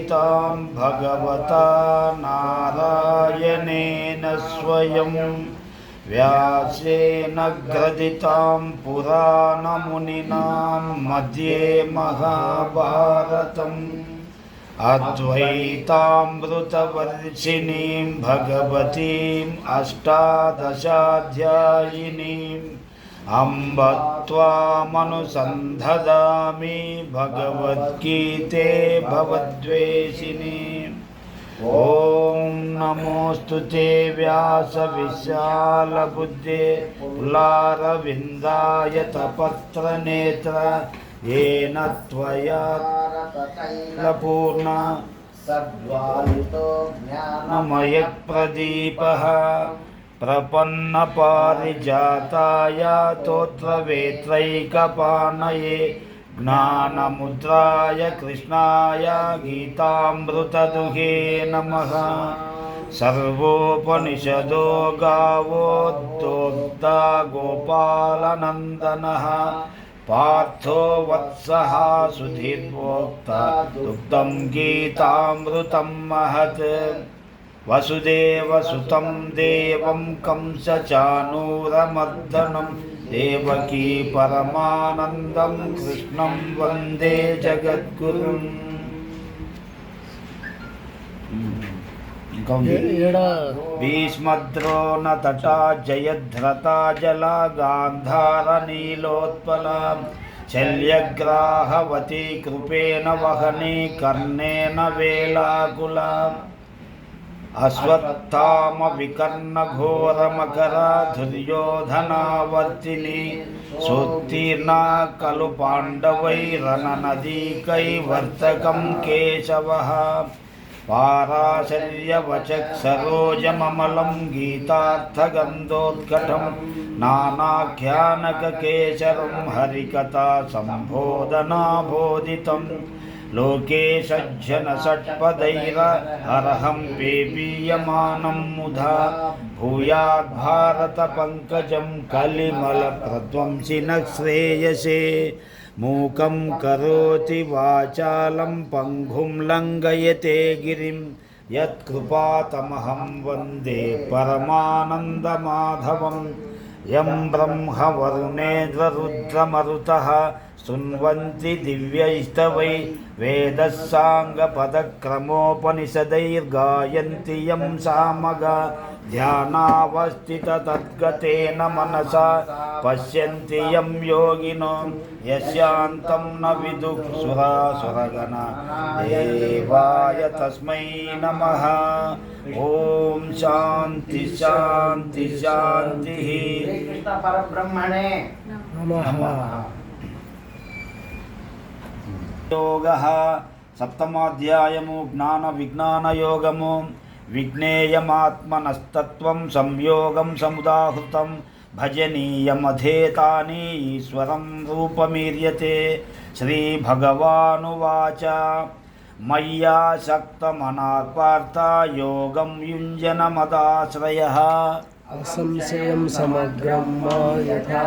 गीतां भगवता नारायणेन स्वयं व्यासेन ग्रथितां पुराणमुनिना मध्ये महाभारतम् अद्वैतामृतवर्षिणीं भगवतीम् अष्टादशाध्यायिनीम् अम्ब त्वामनुसन्धदामि भगवद्गीते भवद्वेषिणी। ॐ नमोऽस्तु ते व्यासविशालबुद्धे पुलारविन्दाय तपत्रनेत्र येन त्वया पूर्णा सद्वालितो ज्ञानमयप्रदीपः प्रपन्नपारिजाताय तोत्रवेत्रैकपाणये ज्ञानमुद्राय कृष्णाय गीतामृतदुहे नमः। सर्वोपनिषदो गावोद्दोक्ता गोपालनन्दनः पार्थो वत्सः सुधीर्वोक्ता दुग्धं गीतामृतं महत्। वसुदेवसुतं देवं कंसचाणूरमर्दनं देवकी परमानन्दं कृष्णं वन्दे जगद्गुरुम्। भीष्मद्रोणतटा जयद्रथा जला गान्धारनीलोत्पला शल्यग्राहवती कृपेण वहनी कर्णेन वेलाकुला अश्वत्थाम विकर्णघोरमकरा दुर्योधनावर्तिनी सोत्तीर्णा खलु पाण्डवैरननदीकैवर्तकं केशवः पाराशर्यवचः सरोजममलं गीतार्थगन्धोत्कटं नानाख्यानककेशरं हरिकथा सम्बोधनाबोधितं लोके सज्जनषट्पदैरहं पेपीयमानं मुधा भूयाद्भारतपङ्कजं कलिमलप्रध्वंसिनः श्रेयसे मूकं करोति वाचालं पङ्गुं लङ्घयते गिरिं यत्कृपातमहं वन्दे परमानन्दमाधवं। यं ब्रह्मवरुणेन्द्ररुद्रमरुतः शृण्वन्ति दिव्यैस्तवै वेदः साङ्गपदक्रमोपनिषदैर्गायन्ति यं सामगा ध्यानावस्थिततद्गतेन मनसा पश्यन्ति यं योगिनो यस्यान्तं न विदुः सुरासुरगणा देवाय तस्मै नमः। ओम शांति शांति शांतिः। कृष्ण परब्रह्मणे नमः। योगः सप्तमाध्यायमु ज्ञान विज्ञान योगमु विज्ञेयमात्मनस्तत्त्वं संयोगं समुदाहृतं भजनीयमधेतानि ईश्वरं रूपमीर्यते। श्रीभगवानुवाच मय्यासक्तमनाः योगं युञ्जनमदाश्रयः असंशयं समग्रं यथा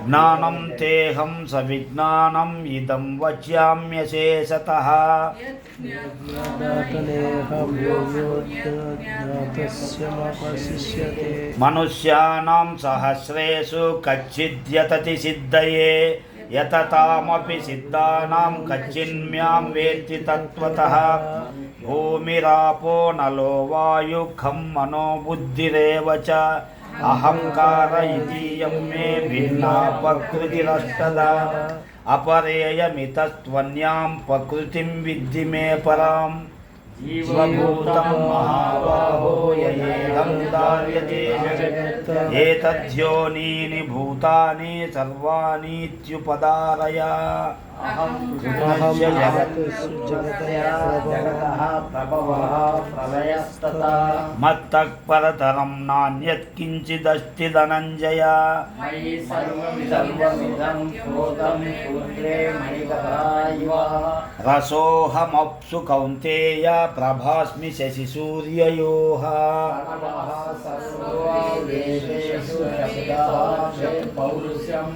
ज्ञानं तेहं सविज्ञानम् इदं वच्याम्यशेषतः। मनुष्याणां सहस्रेषु कच्चिद्यतति सिद्धये यततामपि सिद्धानां कच्चिन्म्यां वेत्ति तत्त्वतः। भूमिरापो नलो वायुः खं मनो बुद्धिरेव च अहंकार इतीयं मे भिन्ना प्रकृतिरष्टधा। अपरेयमितस्त्वन्यां प्रकृतिं विद्धि मे पराम्। जीवभूतं महाबाहो ययेदं धार्यते जगत् एतद्योनीनि भूतानि सर्वाणीत्युपधारय। अहं जगतः प्रभवः प्रलयस्तथा मत्तः परतरं नान्यत् किञ्चिदस्ति धनञ्जय। मयि सर्वमिदं प्रोतं सूत्रे मयि गता इव। रसोऽहमप्सु कौन्तेय प्रभास्मि शशिसूर्ययोः। पौरुषं